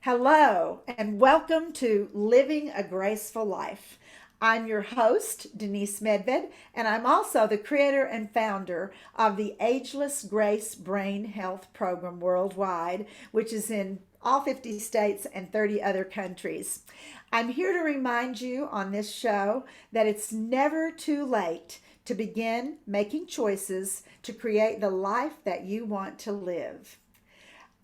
Hello, and welcome to Living a Graceful Life. I'm your host, Denise Medved, and I'm also the creator and founder of the Ageless Grace Brain Health Program worldwide, which is in all 50 states and 30 other countries. I'm here to remind you on this show that it's never too late to begin making choices to create the life that you want to live.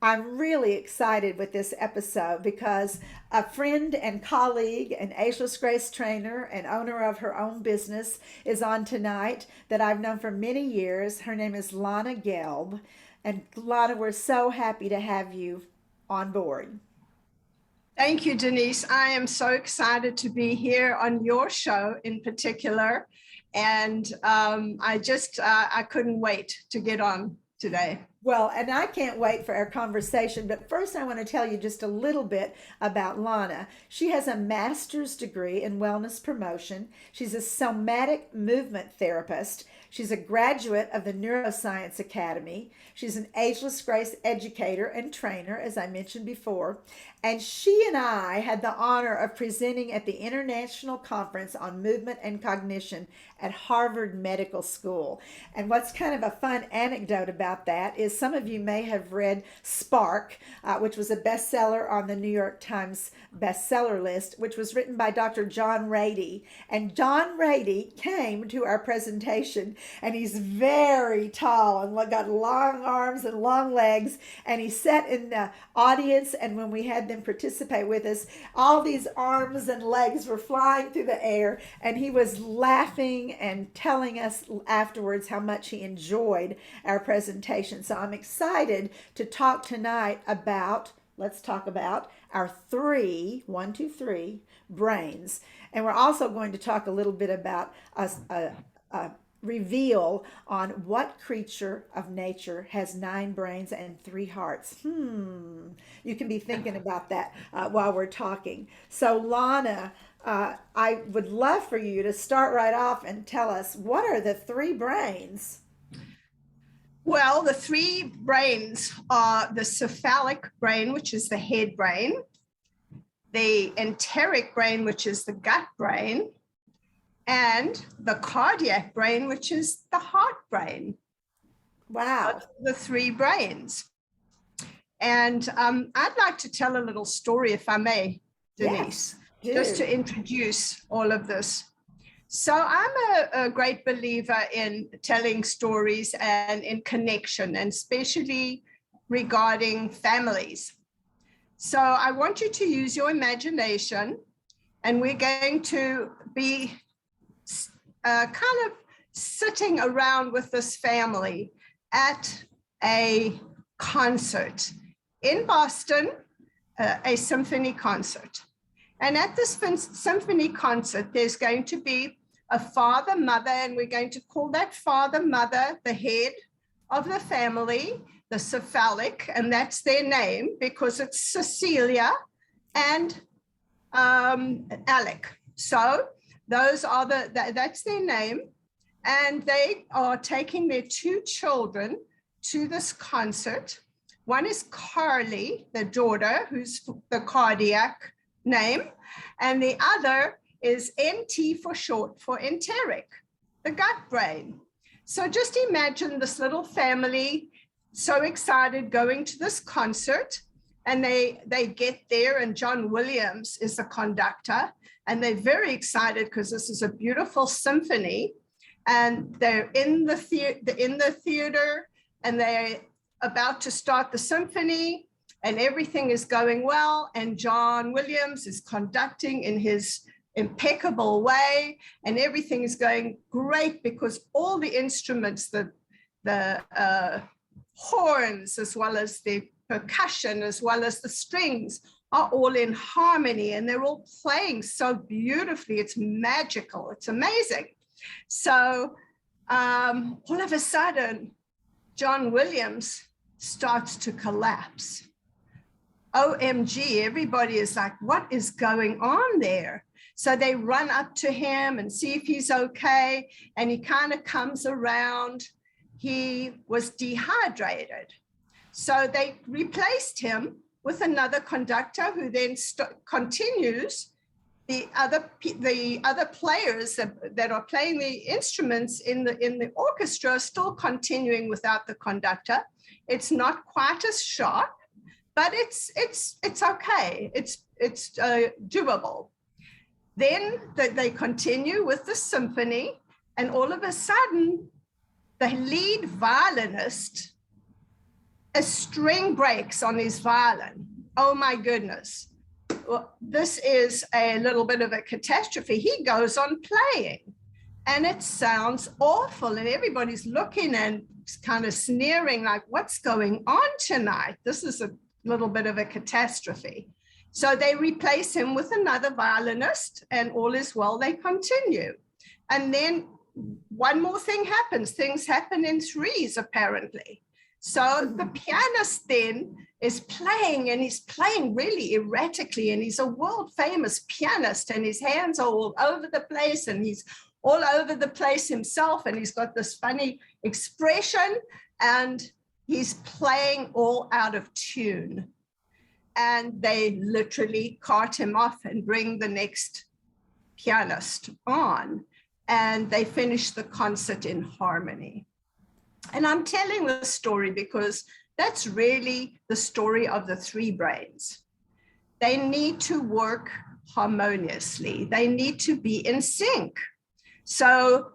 I'm really excited with this episode because a friend and colleague, an Ageless Grace trainer and owner of her own business, is on tonight that I've known for many years. Her name is Lana Gelb. And Lana, we're so happy to have you on board. Thank you, Denise. I am so excited to be here on your show in particular. And I couldn't wait to get on today. Well, and I can't wait for our conversation, but first I want to tell you just a little bit about Lana. She has a master's degree in wellness promotion. She's a somatic movement therapist. She's a graduate of the Neuroscience Academy. She's an Ageless Grace educator and trainer, as I mentioned before. And she and I had the honor of presenting at the International Conference on Movement and Cognition at Harvard Medical School. And what's kind of a fun anecdote about that is some of you may have read Spark, which was a bestseller on the New York Times bestseller list, which was written by Dr. John Rady. And John Rady came to our presentation, and he's very tall and got long arms and long legs. And he sat in the audience, and when we had them participate with us, all these arms and legs were flying through the air, and he was laughing and telling us afterwards how much he enjoyed our presentation. So I'm excited to talk tonight about, let's talk about our three brains. And we're also going to talk a little bit about a reveal on what creature of nature has 9 brains and 3 hearts. You can be thinking about that while we're talking. So Lana, I would love for you to start right off and tell us, what are the 3 brains? Well, the 3 brains are the cephalic brain, which is the head brain, the enteric brain, which is the gut brain, and the cardiac brain, which is the heart brain. Wow. The 3 brains. And I'd like to tell a little story, if I may, Denise, yes, just to introduce all of this. So I'm a great believer in telling stories and in connection, and especially regarding families. So I want you to use your imagination, and we're going to be kind of sitting around with this family at a concert in Boston, a symphony concert. And at this symphony concert, there's going to be a father, mother, and we're going to call that father, mother, the head of the family, the cephalic, and that's their name because it's Cecilia and Alec. So those are that's their name. And they are taking their 2 children to this concert. One is Carly, the daughter, who's the cardiac name, and the other is NT for short for enteric, the gut brain. So just imagine this little family so excited going to this concert, and they get there, and John Williams is the conductor, and they're very excited because this is a beautiful symphony, and they're in the theater, and they're about to start the symphony, and everything is going well, and John Williams is conducting in his impeccable way, and everything is going great because all the instruments, the horns, as well as the percussion, as well as the strings, are all in harmony, and they're all playing so beautifully. It's magical. It's amazing. So all of a sudden, John Williams starts to collapse. OMG, everybody is like, what is going on there? So they run up to him and see if he's okay. And he kind of comes around. He was dehydrated. So they replaced him with another conductor who then continues. The other players that are playing the instruments in the orchestra are still continuing without the conductor. It's not quite as sharp, but it's okay. It's doable. Then they continue with the symphony, and all of a sudden, the lead violinist, a string breaks on his violin. Oh my goodness. Well, this is a little bit of a catastrophe. He goes on playing and it sounds awful. And everybody's looking and kind of sneering like, what's going on tonight? This is a little bit of a catastrophe. So they replace him with another violinist and all is well, they continue. And then one more thing happens. Things happen in threes, apparently. So the pianist then is playing, and he's playing really erratically, and he's a world famous pianist, and his hands are all over the place, and he's all over the place himself, and he's got this funny expression, and he's playing all out of tune. And they literally cart him off and bring the next pianist on, and they finish the concert in harmony. And I'm telling this story because that's really the story of the three brains. They need to work harmoniously. They need to be in sync. So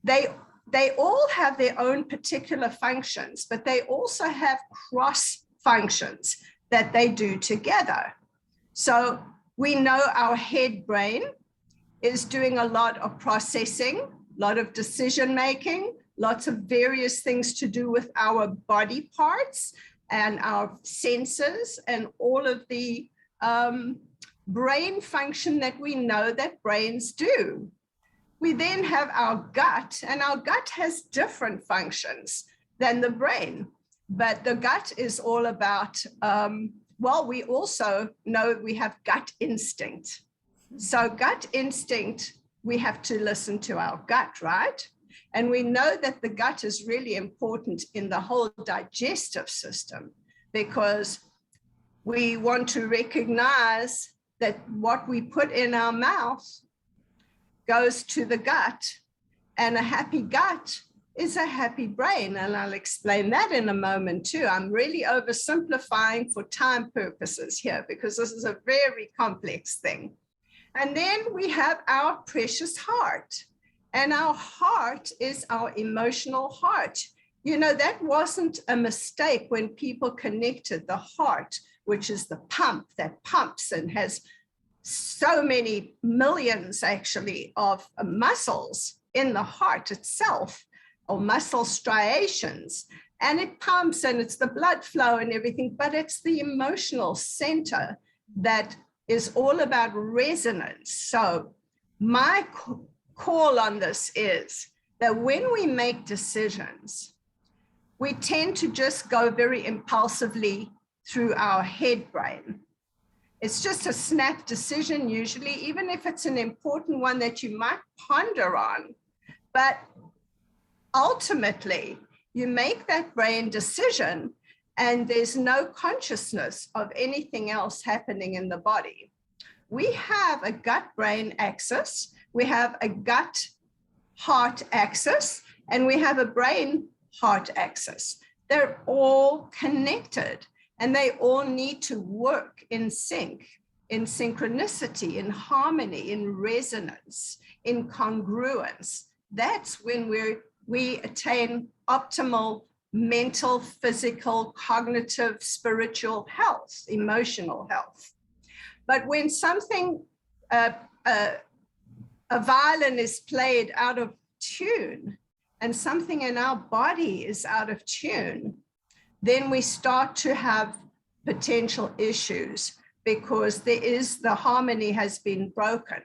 they all have their own particular functions, but they also have cross functions that they do together. So we know our head brain is doing a lot of processing, a lot of decision making, lots of various things to do with our body parts and our senses and all of the brain function that we know that brains do. We then have our gut, and our gut has different functions than the brain, but the gut is all about, well, we also know we have gut instinct. So gut instinct, we have to listen to our gut, right? And we know that the gut is really important in the whole digestive system because we want to recognize that what we put in our mouth goes to the gut, and a happy gut is a happy brain. And I'll explain that in a moment too. I'm really oversimplifying for time purposes here because this is a very complex thing. And then we have our precious heart. And our heart is our emotional heart. You know, that wasn't a mistake when people connected the heart, which is the pump that pumps and has so many millions actually of muscles in the heart itself, or muscle striations. And it pumps and it's the blood flow and everything, but it's the emotional center that is all about resonance. So my call on this is that when we make decisions, we tend to just go very impulsively through our head brain. It's just a snap decision usually, even if it's an important one that you might ponder on. But ultimately, you make that brain decision and there's no consciousness of anything else happening in the body. We have a gut-brain axis, we have a gut-heart axis, and we have a brain-heart axis. They're all connected, and they all need to work in sync, in synchronicity, in harmony, in resonance, in congruence. That's when we attain optimal mental, physical, cognitive, spiritual health, emotional health. But when something, a violin is played out of tune and something in our body is out of tune, then we start to have potential issues because the harmony has been broken.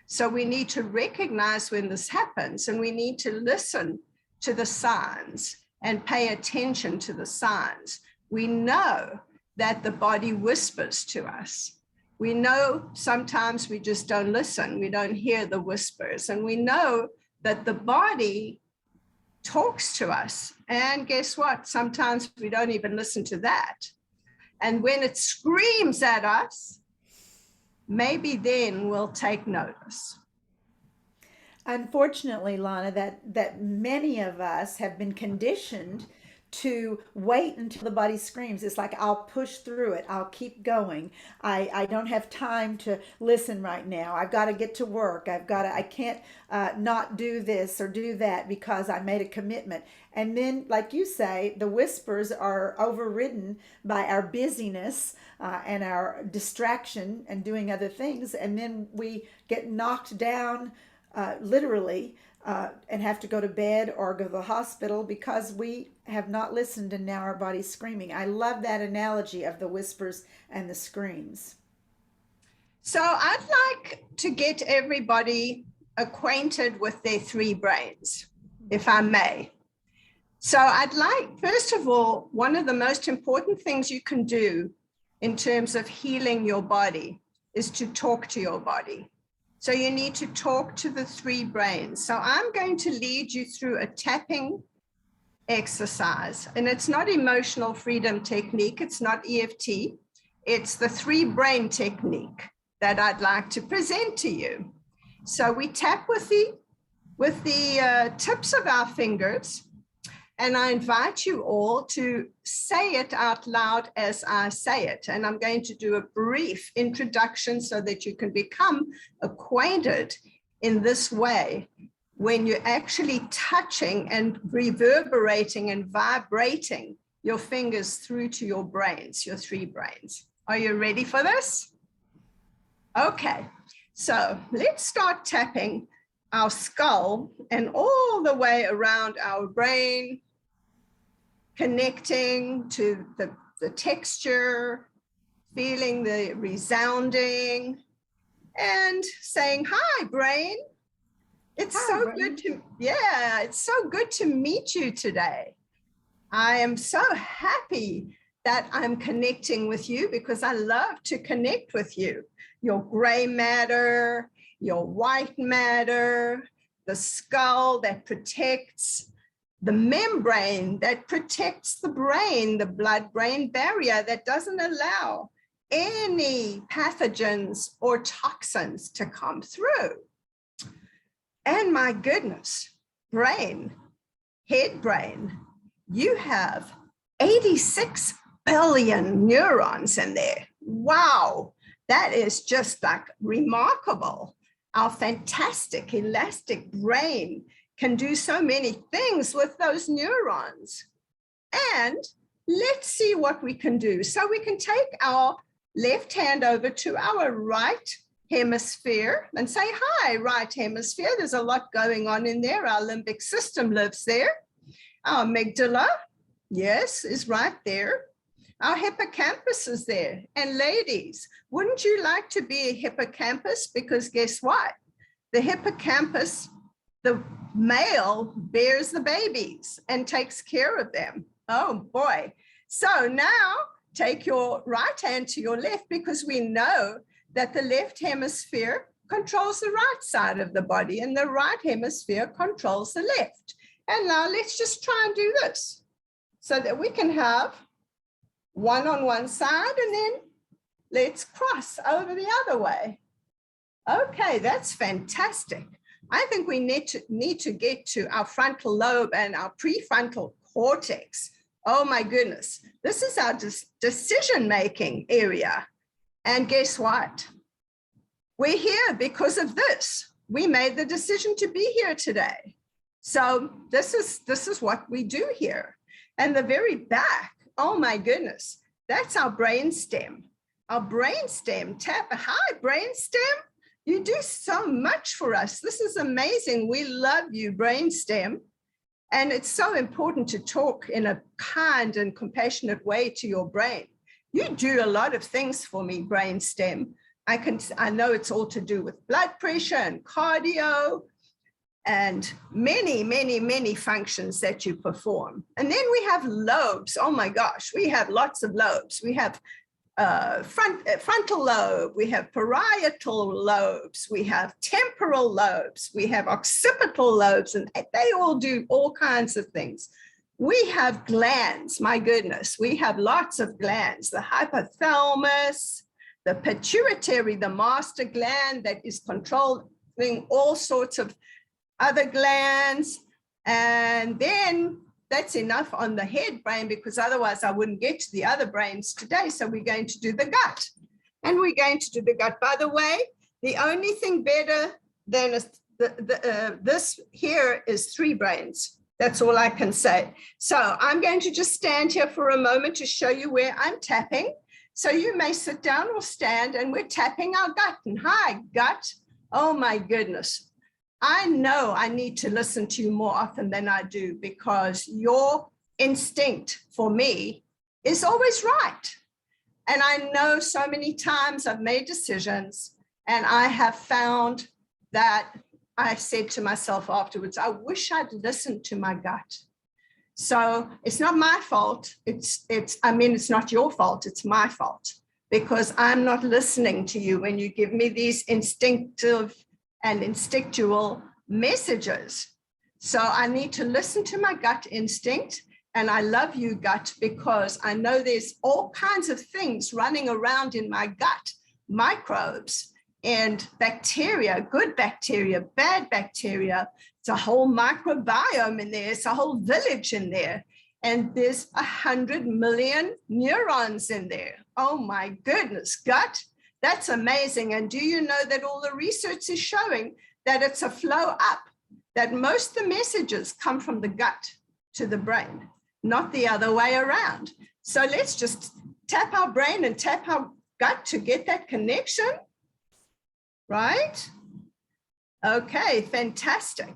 So we need to recognize when this happens, and we need to listen to the signs and pay attention to the signs. We know that the body whispers to us. We know sometimes we just don't listen. We don't hear the whispers. And we know that the body talks to us. And guess what? Sometimes we don't even listen to that. And when it screams at us, maybe then we'll take notice. Unfortunately, Lana, that many of us have been conditioned to wait until the body screams. It's like, I'll push through it. I'll keep going. I don't have time to listen right now. I've got to get to work. I can't not do this or do that because I made a commitment. And then, like you say, the whispers are overridden by our busyness and our distraction and doing other things. And then we get knocked down literally, and have to go to bed or go to the hospital because we have not listened and now our body's screaming. I love that analogy of the whispers and the screams. So I'd like to get everybody acquainted with their three brains, if I may. So I'd like, first of all, one of the most important things you can do in terms of healing your body is to talk to your body. So you need to talk to the three brains. So I'm going to lead you through a tapping exercise. And it's not emotional freedom technique. It's not EFT. It's the three brain technique that I'd like to present to you. So we tap with the tips of our fingers. And I invite you all to say it out loud as I say it. And I'm going to do a brief introduction so that you can become acquainted in this way when you're actually touching and reverberating and vibrating your fingers through to your brains, your three brains. Are you ready for this? Okay, so let's start tapping our skull and all the way around our brain, connecting to the texture, feeling the resounding, and saying, hi, brain. It's so good to meet you today. I am so happy that I'm connecting with you because I love to connect with you. Your gray matter, your white matter, the skull that protects, the membrane that protects the brain, the blood-brain barrier that doesn't allow any pathogens or toxins to come through. And my goodness, brain, head brain, you have 86 billion neurons in there. Wow, that is just like remarkable. Our fantastic elastic brain can do so many things with those neurons. And let's see what we can do. So we can take our left hand over to our right hemisphere and say, hi, right hemisphere. There's a lot going on in there. Our limbic system lives there. Our amygdala, yes, is right there. Our hippocampus is there. And ladies, wouldn't you like to be a hippocampus? Because guess what? The hippocampus, the male bears the babies and takes care of them. Oh boy. So now take your right hand to your left because we know that the left hemisphere controls the right side of the body and the right hemisphere controls the left. And now let's just try and do this so that we can have one on one side and then let's cross over the other way. Okay, that's fantastic. I think we need to get to our frontal lobe and our prefrontal cortex. Oh my goodness, this is our decision-making area. And guess what? We're here because of this. We made the decision to be here today. So this is what we do here. And the very back, oh my goodness, that's our brainstem. Our brainstem, tap, hi brainstem. You do so much for us. This is amazing. We love you, brainstem. And it's so important to talk in a kind and compassionate way to your brain. You do a lot of things for me, brainstem. I know it's all to do with blood pressure and cardio and many, many, many functions that you perform. And then we have lobes. Oh my gosh, we have lots of lobes. We have frontal lobe, we have parietal lobes, we have temporal lobes, we have occipital lobes, and they all do all kinds of things. we have glands. My goodness, we have lots of glands. The hypothalamus, the pituitary, the master gland that is controlling all sorts of other glands. And then that's enough on the head brain, because otherwise I wouldn't get to the other brains today. So we're going to do the gut. And we're going to do the gut. By the way, the only thing better than this here is 3 brains. That's all I can say. So I'm going to just stand here for a moment to show you where I'm tapping. So you may sit down or stand, and we're tapping our gut. And hi, gut. Oh my goodness. I know I need to listen to you more often than I do, because your instinct for me is always right. And I know so many times I've made decisions and I have found that I said to myself afterwards, I wish I'd listened to my gut. So it's not my fault. It's not your fault. It's my fault, because I'm not listening to you when you give me these instinctive and instinctual messages. So I need to listen to my gut instinct. And I love you, gut, because I know there's all kinds of things running around in my gut, microbes and bacteria, good bacteria, bad bacteria. It's a whole microbiome in there. It's a whole village in there. And there's 100 million neurons in there. Oh my goodness, gut, that's amazing. And do you know that all the research is showing that it's a flow up, that most of the messages come from the gut to the brain, not the other way around. So let's just tap our brain and tap our gut to get that connection. Right? Okay, fantastic.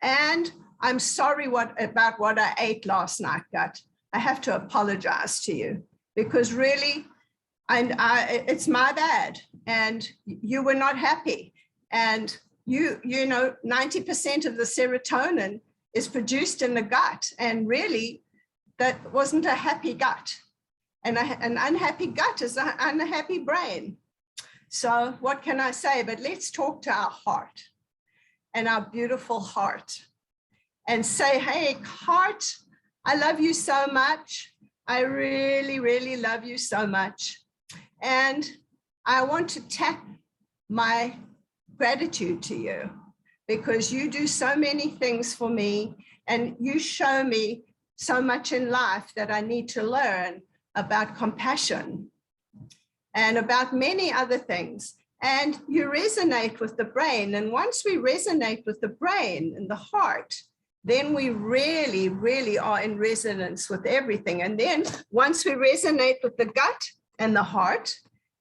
And I'm sorry about what I ate last night, gut. I have to apologize to you, because really, it's my bad, and you were not happy. And you know, 90% of the serotonin is produced in the gut, and really, that wasn't a happy gut. And an unhappy gut is an unhappy brain. So what can I say? But let's talk to our heart, and our beautiful heart, and say, hey, heart, I love you so much. I really, really love you so much. And I want to tap my gratitude to you, because you do so many things for me, and you show me so much in life that I need to learn about compassion and about many other things. And you resonate with the brain. And once we resonate with the brain and the heart, then we really, really are in resonance with everything. And then once we resonate with the gut and the heart,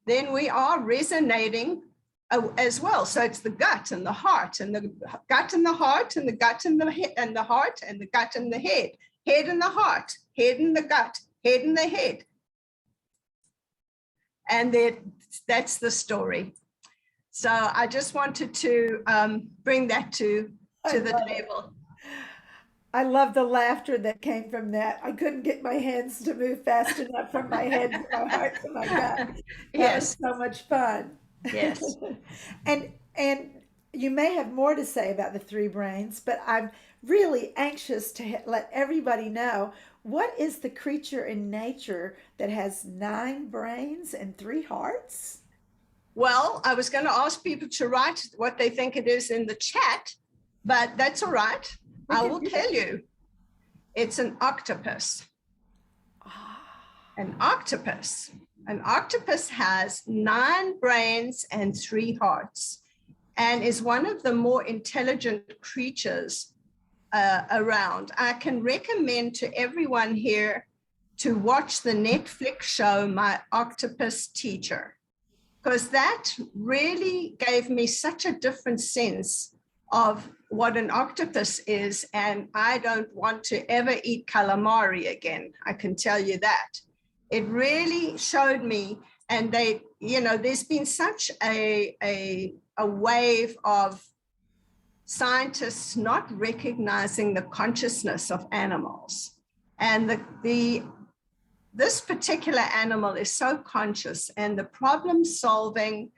then we are resonating as well. So it's the gut and the heart, and the gut and the heart, and the gut and the head, and the heart and the gut and the head and the heart, head and the gut, head and the head. And that's the story. So I just wanted to bring that to the table. I love the laughter that came from that. I couldn't get my hands to move fast enough from my head to my heart to my gut. That was Yes. so much fun. Yes. And you may have more to say about the 3 brains, but I'm really anxious to let everybody know, what is the creature in nature that has 9 brains and 3 hearts? Well, I was going to ask people to write what they think it is in the chat, but that's all right. I will tell you. It's an octopus. An octopus. An octopus has 9 brains and 3 hearts, and is one of the more intelligent creatures around. I can recommend to everyone here to watch the Netflix show, My Octopus Teacher, because that really gave me such a different sense of what an octopus is. And I don't want to ever eat calamari again. I can tell you that. It really showed me, and there's been such a wave of scientists not recognizing the consciousness of animals. And this particular animal is so conscious, and the problem-solving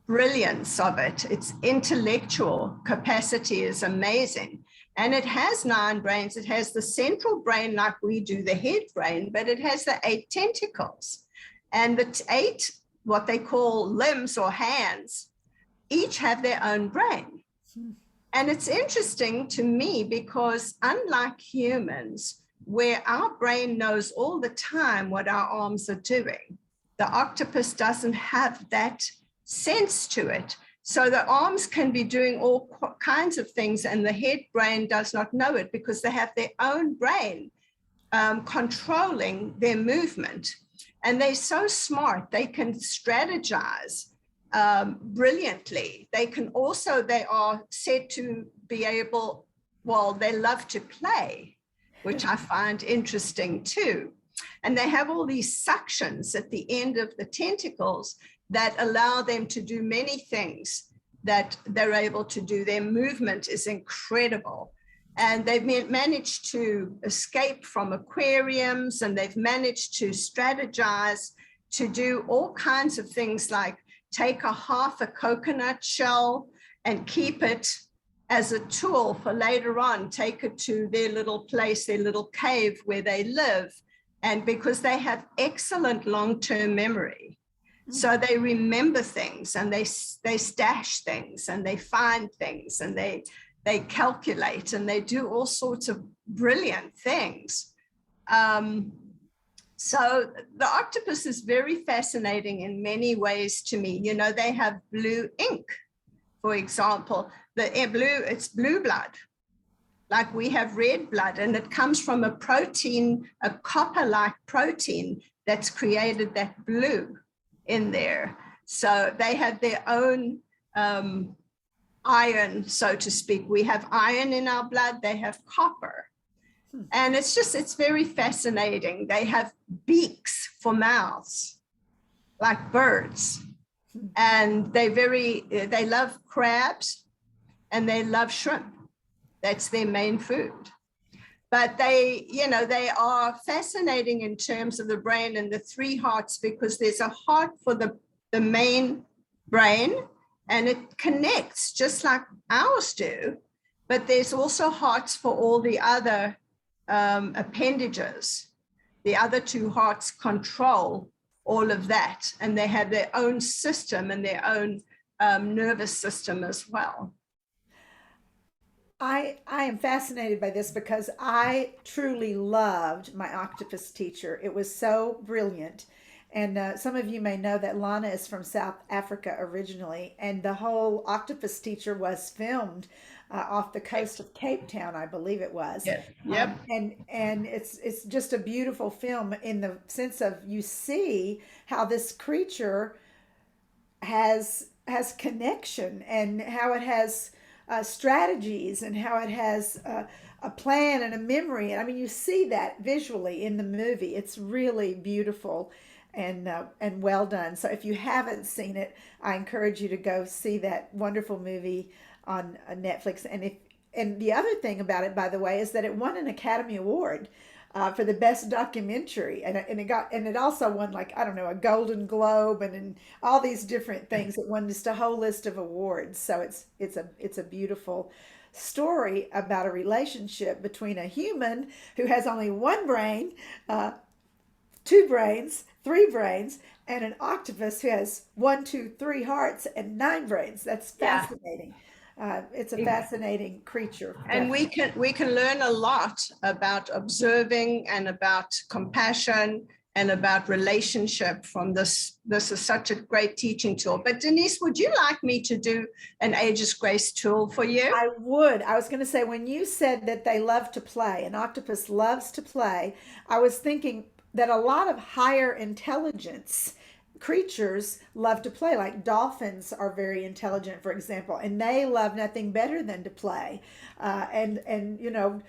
brilliance of it, its intellectual capacity is amazing. And it has 9 brains. It has the central brain like we do, the head brain, but it has the 8 tentacles. And the 8, what they call limbs or hands, each have their own brain. And it's interesting to me because unlike humans, where our brain knows all the time what our arms are doing, the octopus doesn't have that sense to it. So the arms can be doing all kinds of things and the head brain does not know it because they have their own brain controlling their movement. And they're so smart, they can strategize brilliantly. They are said to be able, well, they love to play, which I find interesting too. And they have all these suctions at the end of the tentacles that allow them to do many things that they're able to do. Their movement is incredible. And they've managed to escape from aquariums, and they've managed to strategize to do all kinds of things like take half a coconut shell and keep it as a tool for later on, take it to their little place, their little cave where they live. And because they have excellent long-term memory, so they remember things and they stash things and they find things and they calculate and they do all sorts of brilliant things. So the octopus is very fascinating in many ways to me. You know, they have blue ink, for example. It's blue blood, like we have red blood, and it comes from a protein, a copper-like protein that's created that blue in there. So they have their own iron, so to speak. We have iron in our blood, they have copper. And it's very fascinating. They have beaks for mouths, like birds. And they love crabs and they love shrimp. That's their main food. But they are fascinating in terms of the brain and the 3 hearts, because there's a heart for the main brain, and it connects just like ours do. But there's also hearts for all the other appendages. The other 2 hearts control all of that, and they have their own system and their own nervous system as well. I am fascinated by this because I truly loved my Octopus Teacher. It was so brilliant. And some of you may know that Lana is from South Africa originally, and the whole Octopus Teacher was filmed off the coast of Cape Town, I believe it was. Yes. Yep. And it's just a beautiful film in the sense of you see how this creature has connection and how it has strategies and how it has a plan and a memory. And I mean, you see that visually in the movie. It's really beautiful and well done. So if you haven't seen it, I encourage you to go see that wonderful movie on Netflix. And the other thing about it, by the way, is that it won an Academy Award for the best documentary, and it also won, like, I don't know, a Golden Globe and all these different things. It won just a whole list of awards. So it's a beautiful story about a relationship between a human who has only 1 brain, 2 brains, 3 brains, and an octopus who has 1, 2, 3 hearts and 9 brains. That's fascinating. It's a fascinating creature. And we can learn a lot about observing and about compassion and about relationship from this. This is such a great teaching tool. But Denise, would you like me to do an Ages Grace tool for you? I would. I was going to say, when you said that they love to play, an octopus loves to play, I was thinking that a lot of higher intelligence creatures love to play. Like dolphins are very intelligent, for example, and they love nothing better than to play. And you know,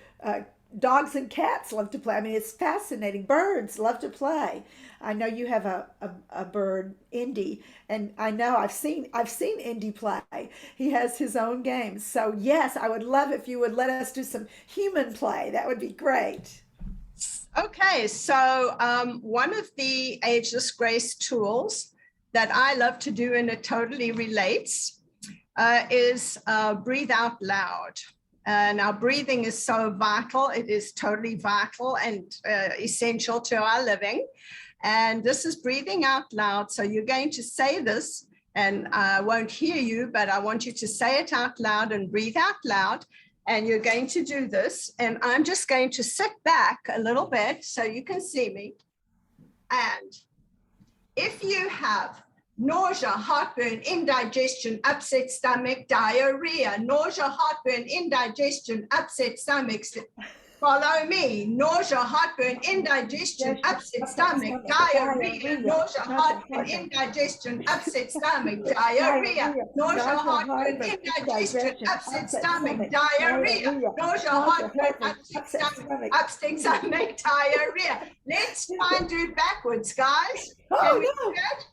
dogs and cats love to play. I mean, it's fascinating. Birds love to play. I know you have a bird, Indy, and I know I've seen Indy play. He has his own games. So yes, I would love if you would let us do some human play. That would be great. Okay, so one of the Ageless Grace tools that I love to do, and it totally relates, is breathe out loud. Now, breathing is so vital. It is totally vital and essential to our living. And this is breathing out loud. So you're going to say this, and I won't hear you, but I want you to say it out loud and breathe out loud. And you're going to do this. And I'm just going to sit back a little bit so you can see me. And if you have nausea, heartburn, indigestion, upset stomach, diarrhea, nausea, heartburn, indigestion, upset stomach, follow me. Nausea, heartburn, indigestion, upset stomach, diarrhea, nausea, heartburn, indigestion, upset stomach, diarrhea, nausea, heartburn, indigestion, upset stomach, diarrhea, nausea, heartburn, upset stomach, diarrhea. Let's try and do it backwards, guys. Can we do it?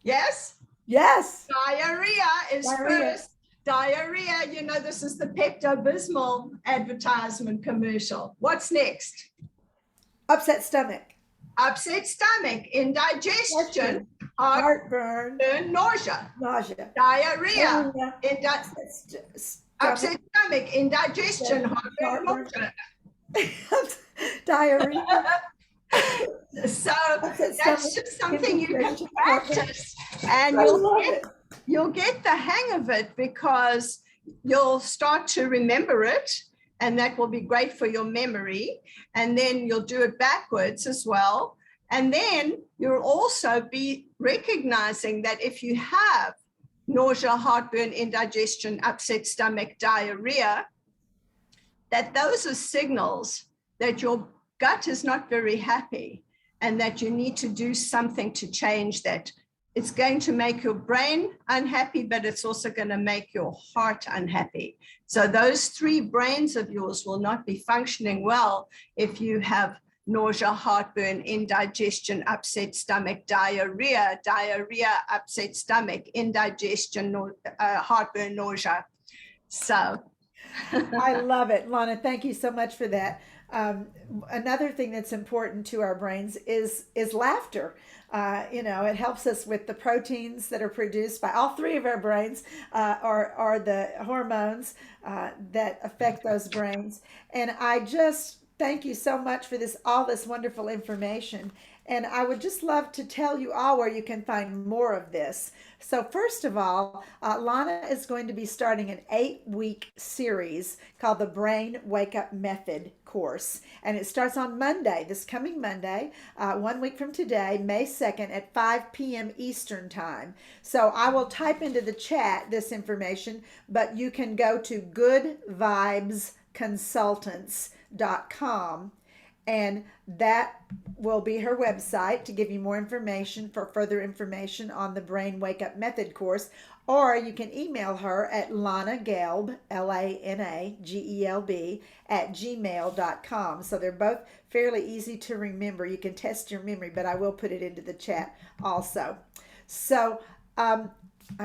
Yes? Yes. Diarrhea is first. Diarrhea, you know, this is the Pepto-Bismol advertisement commercial. What's next? Upset stomach. Upset stomach, indigestion, heartburn, nausea, diarrhea, upset stomach, indigestion, heartburn, nausea. Diarrhea. So that's just something you can practice, and you'll get the hang of it, because you'll start to remember it, and that will be great for your memory. And then you'll do it backwards as well. And then you'll also be recognizing that if you have nausea, heartburn, indigestion, upset stomach, diarrhea, that those are signals that your gut is not very happy and that you need to do something to change that. It's going to make your brain unhappy, but it's also going to make your heart unhappy. So those three brains of yours will not be functioning well if you have nausea, heartburn, indigestion, upset stomach, diarrhea, upset stomach, indigestion, heartburn, nausea. So I love it, Lana. Thank you so much for that. Another thing that's important to our brains is laughter. You know, it helps us with the proteins that are produced by all three of our brains, are the hormones that affect those brains. And I just thank you so much for all this wonderful information. And I would just love to tell you all where you can find more of this. So first of all, Lana is going to be starting an 8-week series called the Brain Wake Up Method course. And it starts on Monday, this coming Monday, 1 week from today, May 2nd at 5 p.m. Eastern Time. So I will type into the chat this information, but you can go to goodvibesconsultants.com, and that will be her website to give you more information, for further information on the Brain Wake Up Method course. Or you can email her at Lana Gelb, LANAGELB, @gmail.com. So they're both fairly easy to remember. You can test your memory, but I will put it into the chat also. So I'm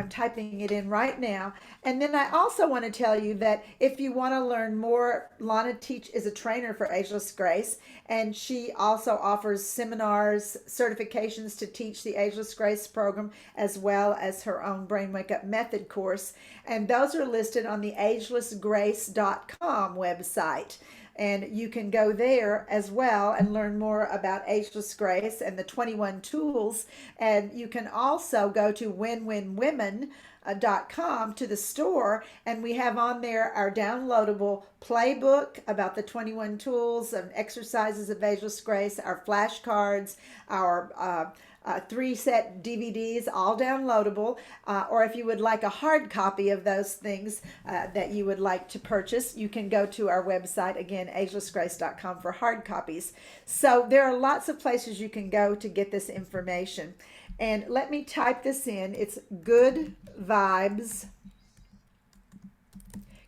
typing it in right now. And then I also want to tell you that if you want to learn more, Lana is a trainer for Ageless Grace, and she also offers seminars, certifications to teach the Ageless Grace program, as well as her own Brain Wake Up Method course. And those are listed on the agelessgrace.com website. And you can go there as well and learn more about Ageless Grace and the 21 tools. And you can also go to winwinwomen.com to the store, and we have on there our downloadable playbook about the 21 tools and exercises of Ageless Grace, our flashcards, our 3-set DVDs, all downloadable. Or if you would like a hard copy of those things that you would like to purchase, you can go to our website, again, agelessgrace.com, for hard copies. So there are lots of places you can go to get this information. And let me type this in. It's Good Vibes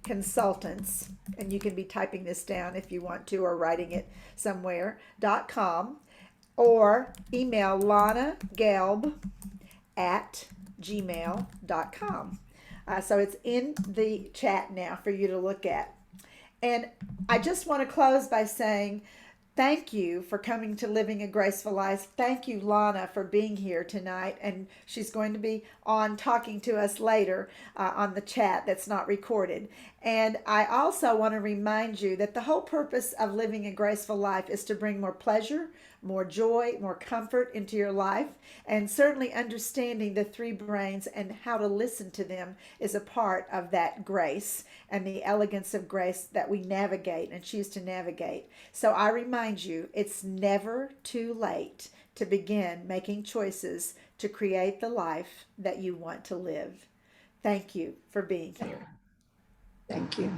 Consultants, and you can be typing this down if you want to, or writing it somewhere.com. Or email Lana Gelb @gmail.com. So it's in the chat now for you to look at. And I just want to close by saying, Thank you for coming to Living a Graceful Life. Thank you, Lana, for being here tonight. And she's going to be on talking to us later on the chat that's not recorded. And I also want to remind you that the whole purpose of living a graceful life is to bring more pleasure, more joy, more comfort into your life. And certainly understanding the three brains and how to listen to them is a part of that grace and the elegance of grace that we navigate and choose to navigate. So I remind you, it's never too late to begin making choices to create the life that you want to live. Thank you for being here. Thank you.